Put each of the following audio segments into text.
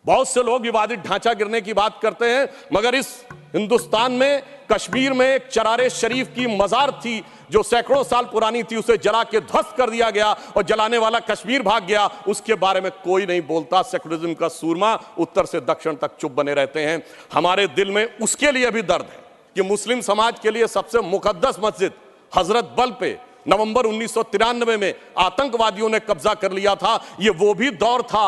बहुत से लोग विवादित ढांचा गिरने की बात करते हैं, मगर इस हिंदुस्तान में कश्मीर में एक चरारे शरीफ की मजार थी जो सैकड़ों साल पुरानी थी, उसे जला के ध्वस्त कर दिया गया और जलाने वाला कश्मीर भाग गया। उसके बारे में कोई नहीं बोलता। सेकुलरिज्म का सूरमा उत्तर से दक्षिण तक चुप बने रहते हैं। हमारे दिल में उसके लिए भी दर्द है कि मुस्लिम समाज के लिए सबसे मुकद्दस मस्जिद हजरत बल पे नवंबर 1993 में आतंकवादियों ने कब्जा कर लिया था। ये वो भी दौर था,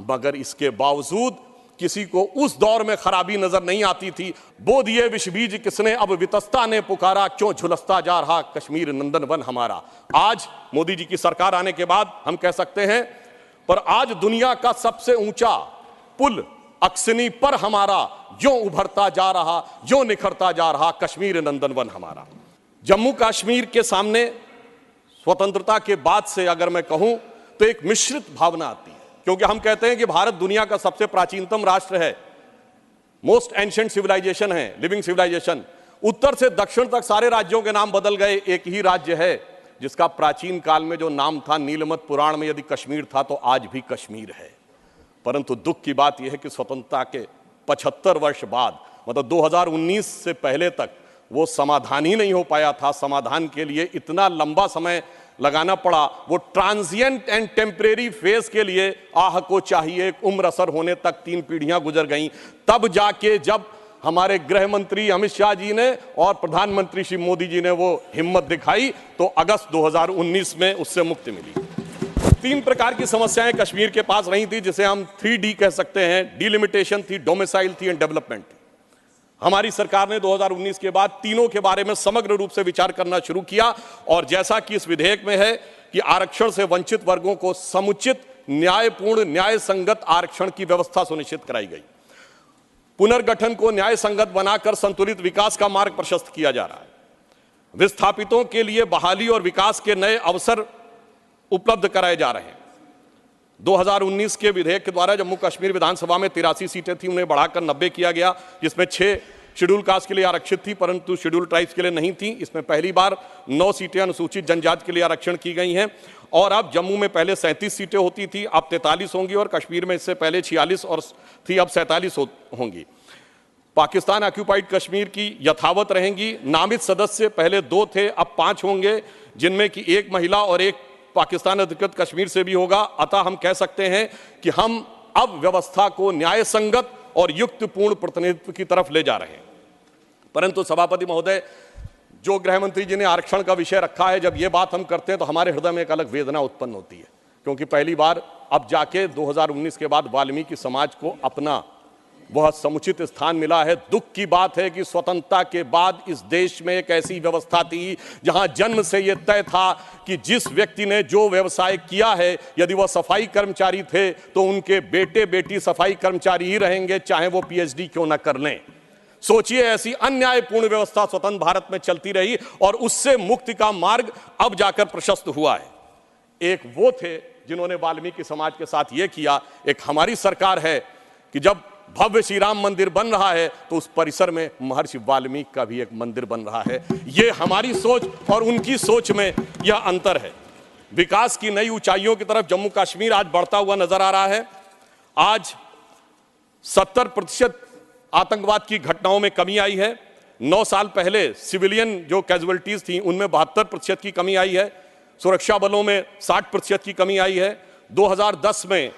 मगर इसके बावजूद किसी को उस दौर में खराबी नजर नहीं आती थी। बो दिए विष बीज किसने, अब वितस्ता ने पुकारा, क्यों झुलसता जा रहा कश्मीर नंदन वन हमारा। आज मोदी जी की सरकार आने के बाद हम कह सकते हैं, पर आज दुनिया का सबसे ऊंचा पुल अक्सनी पर हमारा जो उभरता जा रहा, जो निखरता जा रहा कश्मीर नंदन वन हमारा। जम्मू कश्मीर के सामने स्वतंत्रता के बाद से अगर मैं कहूं तो एक मिश्रित भावना आती है, क्योंकि हम कहते हैं कि भारत दुनिया का सबसे प्राचीनतम राष्ट्र है, मोस्ट एंशिएंट सिविलाइजेशन है, लिविंग सिविलाइजेशन। उत्तर से दक्षिण तक सारे राज्यों के नाम बदल गए, एक ही राज्य है जिसका प्राचीन काल में जो नाम था, नीलमत पुराण में यदि कश्मीर था तो आज भी कश्मीर है। परंतु दुख की बात यह है कि स्वतंत्रता के 75 वर्ष बाद, मतलब 2019 से पहले तक वो समाधान ही नहीं हो पाया था। समाधान के लिए इतना लंबा समय लगाना पड़ा। वो ट्रांजिएंट एंड टेम्परेरी फेज के लिए आह को चाहिए एक उम्र असर होने तक 3 पीढ़ियां गुजर गईं। तब जाके जब हमारे गृह मंत्री अमित शाह जी ने और प्रधानमंत्री श्री मोदी जी ने वो हिम्मत दिखाई तो अगस्त 2019 में उससे मुक्ति मिली। 3 प्रकार की समस्याएं कश्मीर के पास रही थी, जिसे हम 3D कह सकते हैं। डिलिमिटेशन थी, डोमिसाइल थी एंड डेवलपमेंट थी। हमारी सरकार ने 2019 के बाद तीनों के बारे में समग्र रूप से विचार करना शुरू किया, और जैसा कि इस विधेयक में है कि आरक्षण से वंचित वर्गों को समुचित, न्यायपूर्ण, न्याय संगत आरक्षण की व्यवस्था सुनिश्चित कराई गई। पुनर्गठन को न्याय संगत बनाकर संतुलित विकास का मार्ग प्रशस्त किया जा रहा है। विस्थापितों के लिए बहाली और विकास के नए अवसर उपलब्ध कराए जा रहे हैं। 2019 के विधेयक के द्वारा जम्मू कश्मीर विधानसभा में 83 सीटें थी, उन्हें बढ़ाकर 90 किया गया, जिसमें 6 शेड्यूल कास्ट के लिए आरक्षित थी परंतु शेड्यूल ट्राइब्स के लिए नहीं थी। इसमें पहली बार 9 सीटें अनुसूचित जनजाति के लिए आरक्षण की गई हैं। और अब जम्मू में पहले 37 सीटें होती थी, अब 43 होंगी, और कश्मीर में इससे पहले 46 और थी, अब 47 होंगी। पाकिस्तान ऑक्यूपाइड कश्मीर की यथावत रहेंगी। नामित सदस्य पहले 2 थे, अब 5 होंगे, जिनमें कि 1 महिला और 1 पाकिस्तान अधिकृत कश्मीर से भी होगा। अतः हम कह सकते हैं कि हम अब व्यवस्था को न्याय संगत और युक्तपूर्ण प्रतिनिधित्व की तरफ ले जा रहे हैं। परंतु सभापति महोदय, जो गृह मंत्री जी ने आरक्षण का विषय रखा है, जब ये बात हम करते हैं तो हमारे हृदय में एक अलग वेदना उत्पन्न होती है, क्योंकि पहली बार अब जाके 2019 के बाद वाल्मीकि समाज को अपना वह समुचित स्थान मिला है। दुख की बात है कि स्वतंत्रता के बाद इस देश में एक ऐसी व्यवस्था थी जहां जन्म से यह तय था कि जिस व्यक्ति ने जो व्यवसाय किया है, यदि वह सफाई कर्मचारी थे तो उनके बेटे बेटी सफाई कर्मचारी ही रहेंगे, चाहे वो PhD क्यों न कर लें। सोचिए, ऐसी अन्यायपूर्ण व्यवस्था स्वतंत्र भारत में चलती रही और उससे मुक्ति का मार्ग अब जाकर प्रशस्त हुआ है। एक वो थे जिन्होंने वाल्मीकि समाज के साथ ये किया। एक हमारी सरकार है कि जब भव्य श्री राम मंदिर बन रहा है तो उस परिसर में महर्षि वाल्मीकि का भी एक मंदिर बन रहा है। ये हमारी सोच और उनकी सोच में यह अंतर है। विकास की नई ऊंचाइयों की तरफ जम्मू कश्मीर आज बढ़ता हुआ नजर आ रहा है। आज 70% आतंकवाद की घटनाओं में कमी आई है। 9 साल पहले सिविलियन जो कैजुअलिटीज थी उनमें 72% की कमी आई है। सुरक्षा बलों में 60% की कमी आई है। 2010 में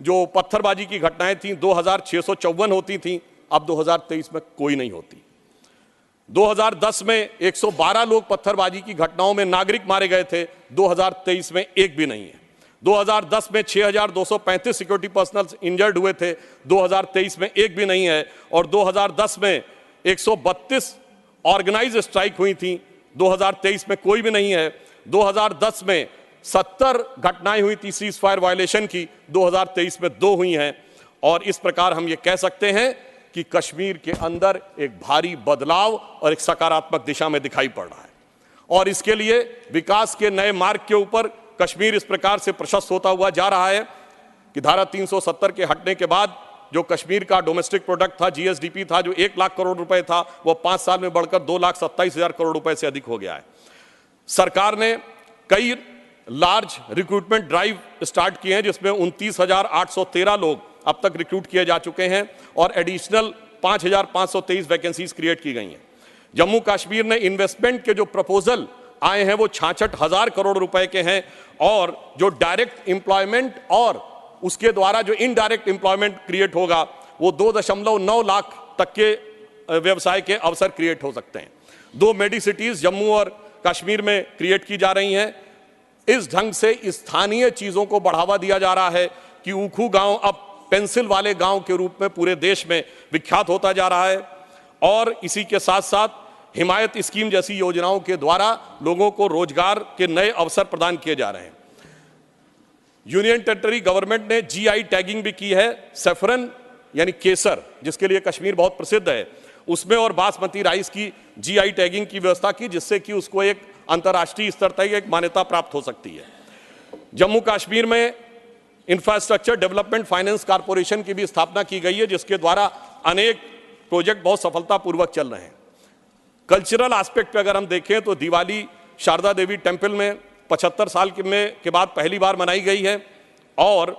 जो पत्थरबाजी की घटनाएं थी 2654 होती थी, अब 2023 में कोई नहीं होती। 2010 में 112 लोग पत्थरबाजी की घटनाओं में नागरिक मारे गए थे, 2023 में एक भी नहीं है। 2010 में 6235 सिक्योरिटी पर्सनल इंजर्ड हुए थे, 2023 में एक भी नहीं है। और 2010 में 132 ऑर्गेनाइज स्ट्राइक हुई थी, 2023 में कोई भी नहीं है। 2010 में 70 घटनाएं हुई थी सीज फायर वायलेशन की, 2023 में 2 हुई हैं। और इस प्रकार हम ये कह सकते हैं कि कश्मीर के अंदर एक भारी बदलाव और एक सकारात्मक दिशा में दिखाई पड़ रहा है। और इसके लिए विकास के नए मार्ग के ऊपर कश्मीर इस प्रकार से प्रशस्त होता हुआ जा रहा है कि धारा 370 के हटने के बाद जो कश्मीर का डोमेस्टिक प्रोडक्ट था, GSDP था, जो 1 लाख करोड़ रुपए था, वो 5 साल में बढ़कर 2,27,000 करोड़ रुपए से अधिक हो गया है। सरकार ने कई लार्ज रिक्रूटमेंट ड्राइव स्टार्ट किए हैं, जिसमें 29,813 लोग अब तक रिक्रूट किए जा चुके हैं और एडिशनल 5,523 वैकेंसीज क्रिएट की गई हैं। जम्मू कश्मीर ने इन्वेस्टमेंट के जो प्रपोजल आए हैं वो 66,000 करोड़ रुपए के हैं और जो डायरेक्ट एम्प्लॉयमेंट और उसके द्वारा जो इनडायरेक्ट एम्प्लॉयमेंट क्रिएट होगा वो 2.9 लाख तक के व्यवसाय के अवसर क्रिएट हो सकते हैं। 2 मेडी सिटीज जम्मू और कश्मीर में क्रिएट की जा रही हैं। इस ढंग से स्थानीय चीजों को बढ़ावा दिया जा रहा है कि ऊखू गांव अब पेंसिल वाले गांव के रूप में पूरे देश में विख्यात होता जा रहा है और इसी के साथ साथ हिमायत स्कीम जैसी योजनाओं के द्वारा लोगों को रोजगार के नए अवसर प्रदान किए जा रहे हैं। यूनियन टेरिटरी गवर्नमेंट ने जीआई टैगिंग भी की है। सैफरन यानी केसर जिसके लिए कश्मीर बहुत प्रसिद्ध है, उसमें और बासमती राइस की जीआई टैगिंग की व्यवस्था की, जिससे कि उसको एक अंतर्राष्ट्रीय स्तर तक एक मान्यता प्राप्त हो सकती है। जम्मू कश्मीर में इंफ्रास्ट्रक्चर डेवलपमेंट फाइनेंस कॉर्पोरेशन की भी स्थापना की गई है, जिसके द्वारा अनेक प्रोजेक्ट बहुत सफलतापूर्वक चल रहे हैं। कल्चरल एस्पेक्ट पे अगर हम देखें तो दिवाली शारदा देवी टेम्पल में 75 साल के बाद पहली बार मनाई गई है और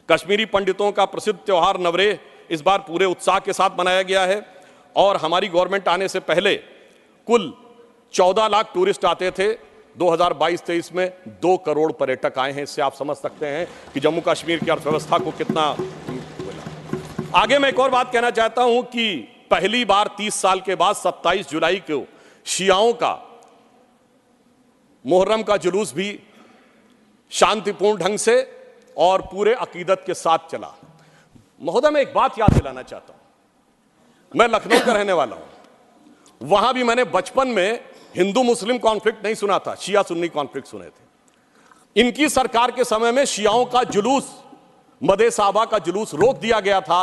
कश्मीरी पंडितों का प्रसिद्ध त्यौहार नवरेह इस बार पूरे उत्साह के साथ मनाया गया है और हमारी गवर्नमेंट आने से पहले कुल 14 लाख टूरिस्ट आते थे। 2022-23 में 2 करोड़ पर्यटक आए हैं। इससे आप समझ सकते हैं कि जम्मू कश्मीर की अर्थव्यवस्था को कितना। आगे मैं एक और बात कहना चाहता हूं कि पहली बार 30 साल के बाद 27 जुलाई को शियाओं का मुहर्रम का जुलूस भी शांतिपूर्ण ढंग से और पूरे अकीदत के साथ चला। महोदय, मैं एक बात याद दिलाना चाहता हूं। मैं लखनऊ का रहने वाला हूं। वहां भी मैंने बचपन में हिंदू मुस्लिम कॉन्फ्लिक्ट नहीं सुना था, शिया सुन्नी कॉन्फ्लिक्ट सुने थे। इनकी सरकार के समय में शियाओं का जुलूस, मदे साहबा का जुलूस रोक दिया गया था।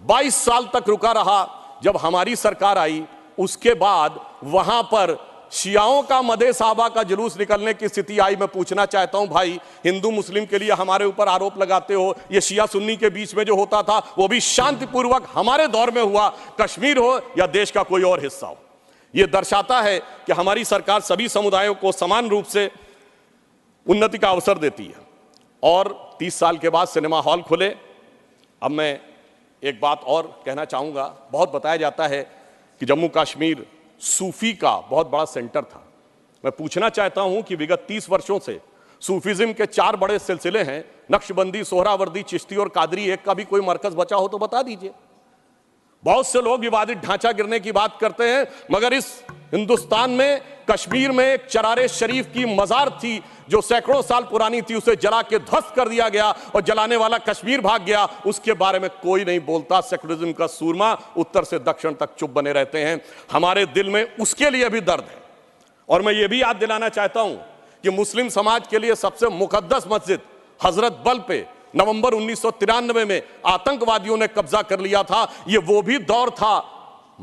22 साल तक रुका रहा। जब हमारी सरकार आई उसके बाद वहां पर शियाओं का मदे साहबा का जुलूस निकलने की स्थिति आई। मैं पूछना चाहता हूं, भाई हिंदू मुस्लिम के लिए हमारे ऊपर आरोप लगाते हो, ये शिया सुन्नी के बीच में जो होता था वो भी शांतिपूर्वक हमारे दौर में हुआ, कश्मीर हो या देश का कोई और हिस्सा हो। यह दर्शाता है कि हमारी सरकार सभी समुदायों को समान रूप से उन्नति का अवसर देती है। और 30 साल के बाद सिनेमा हॉल खुले। अब मैं एक बात और कहना चाहूंगा। बहुत बताया जाता है कि जम्मू कश्मीर सूफी का बहुत बड़ा सेंटर था। मैं पूछना चाहता हूं कि विगत 30 वर्षों से सूफीज्म के 4 बड़े सिलसिले हैं, नक्शबंदी, सोहरावर्दी, चिश्ती और कादरी। एक का भी कोई मरकज बचा हो तो बता दीजिए। बहुत से लोग विवादित ढांचा गिरने की बात करते हैं, मगर इस हिंदुस्तान में कश्मीर में एक चरारे शरीफ की मजार थी जो सैकड़ों साल पुरानी थी, उसे जला के ध्वस्त कर दिया गया और जलाने वाला कश्मीर भाग गया। उसके बारे में कोई नहीं बोलता। सेकुलरिज्म का सूरमा उत्तर से दक्षिण तक चुप बने रहते हैं। हमारे दिल में उसके लिए भी दर्द है। और मैं ये भी याद दिलाना चाहता हूं कि मुस्लिम समाज के लिए सबसे मुकद्दस मस्जिद हजरत बल पे नवंबर 1993 में आतंकवादियों ने कब्जा कर लिया था। ये वो भी दौर था,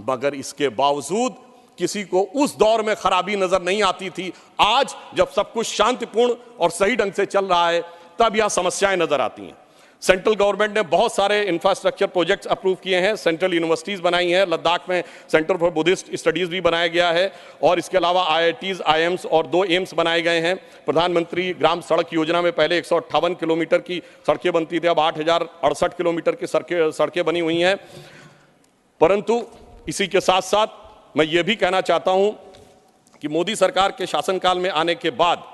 मगर इसके बावजूद किसी को उस दौर में खराबी नजर नहीं आती थी। आज जब सब कुछ शांतिपूर्ण और सही ढंग से चल रहा है तब यह समस्याएं नजर आती हैं। सेंट्रल गवर्नमेंट ने बहुत सारे इंफ्रास्ट्रक्चर प्रोजेक्ट्स अप्रूव किए हैं, सेंट्रल यूनिवर्सिटीज बनाई हैं। लद्दाख में सेंटर फॉर बुद्धिस्ट स्टडीज भी बनाया गया है और इसके अलावा IITs, IIMs और 2 एम्स बनाए गए हैं। प्रधानमंत्री ग्राम सड़क योजना में पहले 158 किलोमीटर की सड़कें बनती थी, अब 8,068 किलोमीटर की सड़कें बनी हुई हैं। परंतु इसी के साथ साथ मैं ये भी कहना चाहता हूं कि मोदी सरकार के शासनकाल में आने के बाद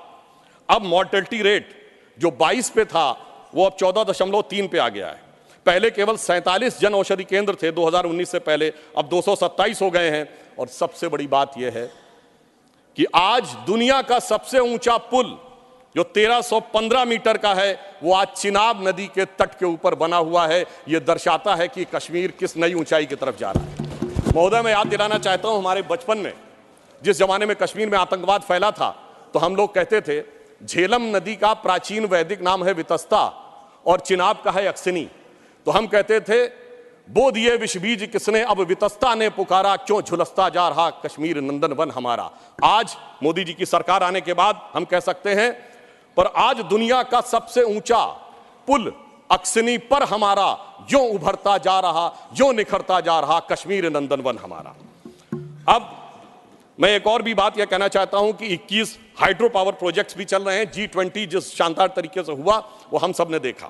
अब मॉर्टेलिटी रेट जो 22 पे था वो अब 14.3 पे आ गया है। पहले केवल 47 जन औषधि केंद्र थे 2019 से पहले, अब 227 हो गए हैं। और सबसे बड़ी बात यह है कि आज दुनिया का सबसे ऊंचा पुल जो 1315 मीटर का है वो आज चिनाब नदी के तट के ऊपर बना हुआ है। यह दर्शाता है कि कश्मीर किस नई ऊंचाई की तरफ जा रहा है। महोदय, मैं याद दिलाना चाहता हूं, हमारे बचपन में जिस जमाने में कश्मीर में आतंकवाद फैला था तो हम लोग कहते थे झेलम नदी का प्राचीन वैदिक नाम है वितस्ता और चिनाब का है अक्सिनी। तो हम कहते थे बो दिए विष बीज किसने, अब वितस्ता ने पुकारा, क्यों झुलसता जा रहा कश्मीर नंदन वन हमारा। आज मोदी जी की सरकार आने के बाद हम कह सकते हैं, पर आज दुनिया का सबसे ऊंचा पुल अक्सिनी पर हमारा जो उभरता जा रहा, जो निखरता जा रहा कश्मीर नंदन वन हमारा। अब मैं एक और भी बात यह कहना चाहता हूं कि 21 हाइड्रो पावर प्रोजेक्ट्स भी चल रहे हैं। G20 जिस शानदार तरीके से हुआ वो हम सब ने देखा।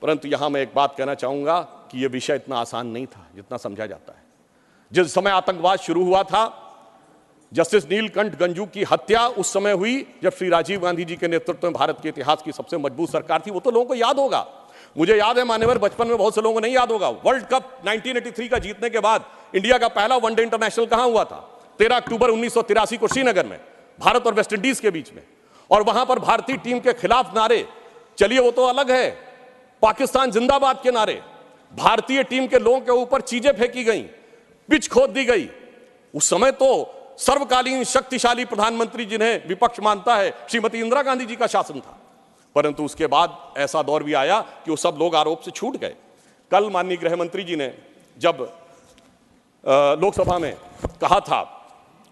परंतु यहां मैं एक बात कहना चाहूंगा कि यह विषय इतना आसान नहीं था जितना समझा जाता है। जिस समय आतंकवाद शुरू हुआ था, जस्टिस नीलकंठ गंजू की हत्या उस समय हुई जब श्री राजीव गांधी जी के नेतृत्व में भारत के इतिहास की सबसे मजबूत सरकार थी। वो तो लोगों को याद होगा, मुझे याद है मान्यवर, बचपन में बहुत से लोगों को नहीं याद होगा। वर्ल्ड कप 1983 का जीतने के बाद इंडिया का पहला वनडे इंटरनेशनल कहां हुआ था? 13 अक्टूबर 1983 को श्रीनगर में, भारत और वेस्ट इंडीज के बीच में। और वहां पर भारतीय टीम के खिलाफ नारे, चलिए वो तो अलग है, पाकिस्तान जिंदाबाद के नारे, भारतीय टीम के लोगों के ऊपर चीजें फेंकी गई, पिच खोद दी गई। उस समय तो सर्वकालीन शक्तिशाली प्रधानमंत्री जिन्हें विपक्ष मानता है, श्रीमती इंदिरा गांधी जी का शासन था। परंतु उसके बाद ऐसा दौर भी आया कि वो सब लोग आरोप से छूट गए। कल माननीय गृह मंत्री जी ने जब लोकसभा में कहा था,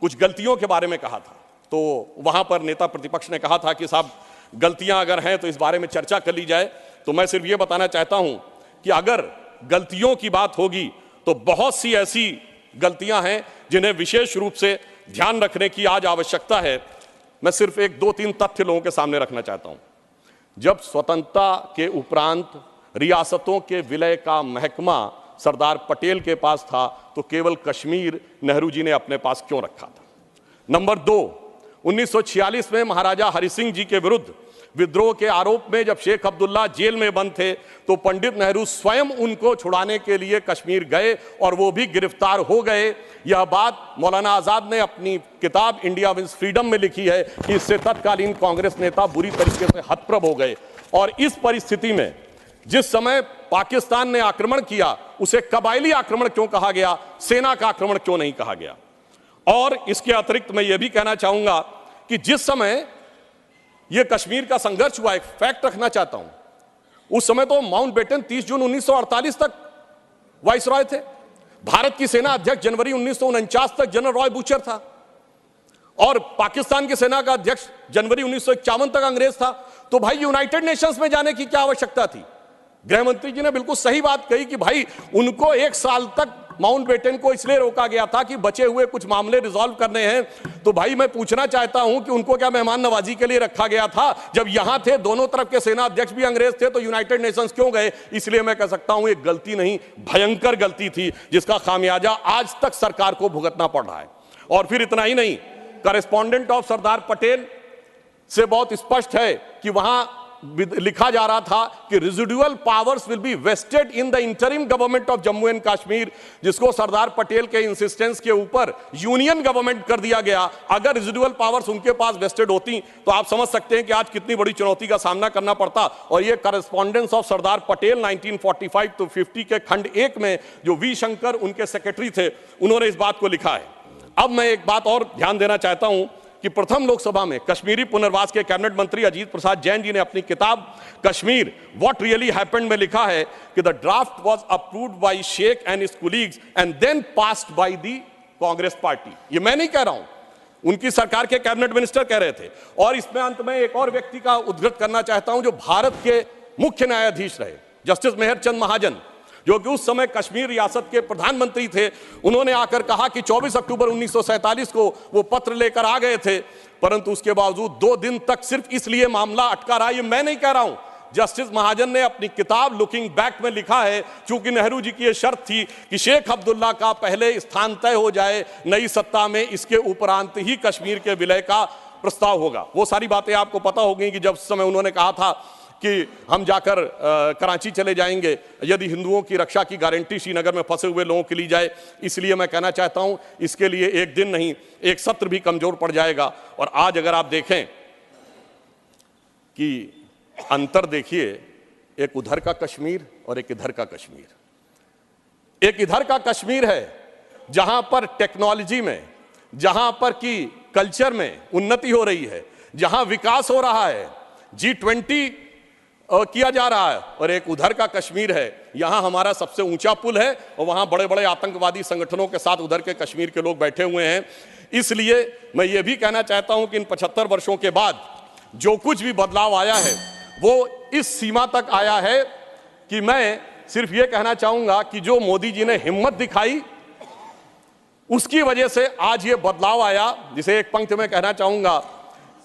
कुछ गलतियों के बारे में कहा था, तो वहां पर नेता प्रतिपक्ष ने कहा था कि साहब गलतियां अगर हैं तो इस बारे में चर्चा कर ली जाए। तो मैं सिर्फ ये बताना चाहता हूं कि अगर गलतियों की बात होगी तो बहुत सी ऐसी गलतियां हैं जिन्हें विशेष रूप से ध्यान रखने की आज आवश्यकता है। मैं सिर्फ एक दो तीन तथ्य लोगों के सामने रखना चाहता हूं। जब स्वतंत्रता के उपरांत रियासतों के विलय का महकमा सरदार पटेल के पास था, तो केवल कश्मीर नेहरू जी ने अपने पास क्यों रखा था? नंबर 2, 1946 में महाराजा हरि सिंह जी के विरुद्ध विद्रोह के आरोप में जब शेख अब्दुल्ला जेल में बंद थे, तो पंडित नेहरू स्वयं उनको छुड़ाने के लिए कश्मीर गए और वो भी गिरफ्तार हो गए। यह बात मौलाना आजाद ने अपनी किताब इंडिया विंस फ्रीडम में लिखी है कि इससे तत्कालीन कांग्रेस नेता बुरी तरीके से हतप्रभ हो गए। और इस परिस्थिति में जिस समय पाकिस्तान ने आक्रमण किया, उसे कबायली आक्रमण क्यों कहा गया, सेना का आक्रमण क्यों नहीं कहा गया? और इसके अतिरिक्त मैं यह भी कहना चाहूंगा कि जिस समय यह कश्मीर का संघर्ष हुआ, एक फैक्ट रखना चाहता हूं, उस समय तो माउंटबेटन 30 जून 1948 तक वाइसरॉय थे। भारत की सेना अध्यक्ष जनवरी 1949 तक जनरल रॉय बूचर था और पाकिस्तान की सेना का अध्यक्ष जनवरी 1951 तक अंग्रेज था। तो भाई यूनाइटेड नेशंस में जाने की क्या आवश्यकता थी? गृह मंत्री जी ने बिल्कुल सही बात कही कि भाई उनको 1 साल तक माउंटबेटन को इसलिए रोका गया था कि बचे हुए कुछ मामले रिजॉल्व करने हैं। तो भाई मैं पूछना चाहता हूं कि उनको क्या मेहमान नवाजी के लिए रखा गया था? जब यहां थे, दोनों तरफ के सेना अध्यक्ष भी अंग्रेज थे, तो यूनाइटेड नेशंस क्यों गए? इसलिए मैं कह सकता हूं एक गलती नहीं, भयंकर गलती थी, जिसका खामियाजा आज तक सरकार को भुगतना पड़ रहा है। और फिर इतना ही नहीं, करेस्पॉन्डेंट ऑफ सरदार पटेल से बहुत स्पष्ट है कि वहां लिखा जा रहा था कि residual powers will be vested in the interim government of Jammu and Kashmir, जिसको सरदार पटेल के इंसिस्टेंस के ऊपर यूनियन गवर्नमेंट कर दिया गया। अगर रेजिडुअल पावर्स उनके पास वेस्टेड होती तो आप समझ सकते हैं कि आज कितनी बड़ी चुनौती का सामना करना पड़ता। और ये correspondence of Sardar Patel 1945 to 50 के खंड 1 में जो वी शंकर उनके सेक्रेटरी थे, उन्होंने इस बात को लिखा है। अब मैं एक बात और ध्यान देना चाहता हूं कि प्रथम लोकसभा में कश्मीरी पुनर्वास के कैबिनेट मंत्री अजीत प्रसाद जैन जी ने अपनी किताब कश्मीर व्हाट रियली हैपेंड में लिखा है कि the draft was approved by Sheikh and his colleagues and then passed by the Congress party. ये मैं नहीं कह रहा हूं, उनकी सरकार के कैबिनेट मिनिस्टर कह रहे थे। और इसमें अंत में एक और व्यक्ति का उद्धृत करना चाहता हूं जो भारत के मुख्य न्यायाधीश रहे, जस्टिस मेहरचंद महाजन, जो कि उस समय कश्मीर रियासत के प्रधानमंत्री थे। उन्होंने आकर कहा कि 24 अक्टूबर 1947 को वो पत्र लेकर आ गए थे, परंतु उसके बावजूद 2 दिन तक सिर्फ इसलिए मामला अटका रहा। ये मैं नहीं कह रहा हूं, जस्टिस महाजन ने अपनी किताब लुकिंग बैक में लिखा है, क्योंकि नेहरू जी की यह शर्त थी कि शेख अब्दुल्ला का पहले स्थान तय हो जाए नई सत्ता में, इसके उपरांत ही कश्मीर के विलय का प्रस्ताव होगा। वो सारी बातें आपको पता होगी कि जब उस समय उन्होंने कहा था कि हम जाकर कराची चले जाएंगे यदि हिंदुओं की रक्षा की गारंटी श्रीनगर में फंसे हुए लोगों की ली जाए। इसलिए मैं कहना चाहता हूं इसके लिए एक दिन नहीं, एक सत्र भी कमजोर पड़ जाएगा। और आज अगर आप देखें कि अंतर देखिए, एक उधर का कश्मीर और एक इधर का कश्मीर। एक इधर का कश्मीर है जहां पर टेक्नोलॉजी में, जहां पर की कल्चर में उन्नति हो रही है, जहां विकास हो रहा है, G20 किया जा रहा है। और एक उधर का कश्मीर है, यहां हमारा सबसे ऊंचा पुल है और वहां बड़े बड़े आतंकवादी संगठनों के साथ उधर के कश्मीर के लोग बैठे हुए हैं। इसलिए मैं ये भी कहना चाहता हूं कि इन 75 वर्षों के बाद जो कुछ भी बदलाव आया है वो इस सीमा तक आया है कि मैं सिर्फ ये कहना चाहूंगा कि जो मोदी जी ने हिम्मत दिखाई उसकी वजह से आज ये बदलाव आया। जिसे एक पंक्ति में कहना चाहूंगा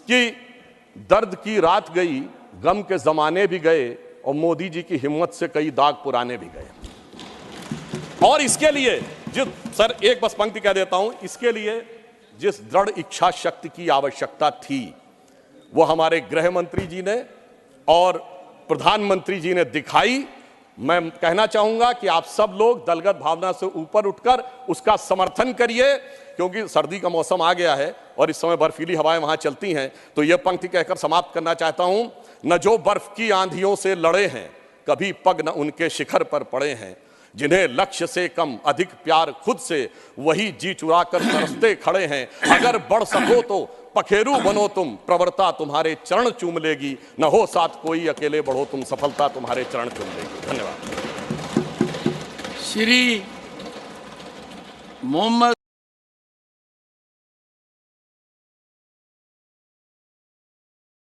कि दर्द की रात गई, गम के जमाने भी गए, और मोदी जी की हिम्मत से कई दाग पुराने भी गए। और इसके लिए सर एक बस पंक्ति कह देता हूं, इसके लिए जिस दृढ़ इच्छा शक्ति की आवश्यकता थी वो हमारे गृह मंत्री जी ने और प्रधानमंत्री जी ने दिखाई। मैं कहना चाहूंगा कि आप सब लोग दलगत भावना से ऊपर उठकर उसका समर्थन करिए, क्योंकि सर्दी का मौसम आ गया है और इस समय बर्फीली हवाएं वहां चलती हैं। तो यह पंक्ति कहकर समाप्त करना चाहता हूं, न जो बर्फ की आंधियों से लड़े हैं, कभी पग न उनके शिखर पर पड़े हैं, जिन्हें लक्ष्य से कम अधिक प्यार खुद से, वही जी चुरा कर तरसते खड़े हैं। अगर बढ़ सको तो पखेरु बनो तुम, प्रवरता तुम्हारे चरण चूम लेगी, न हो साथ कोई अकेले बढ़ो तुम, सफलता तुम्हारे चरण चूम लेगी। धन्यवाद। श्री मोहम्मद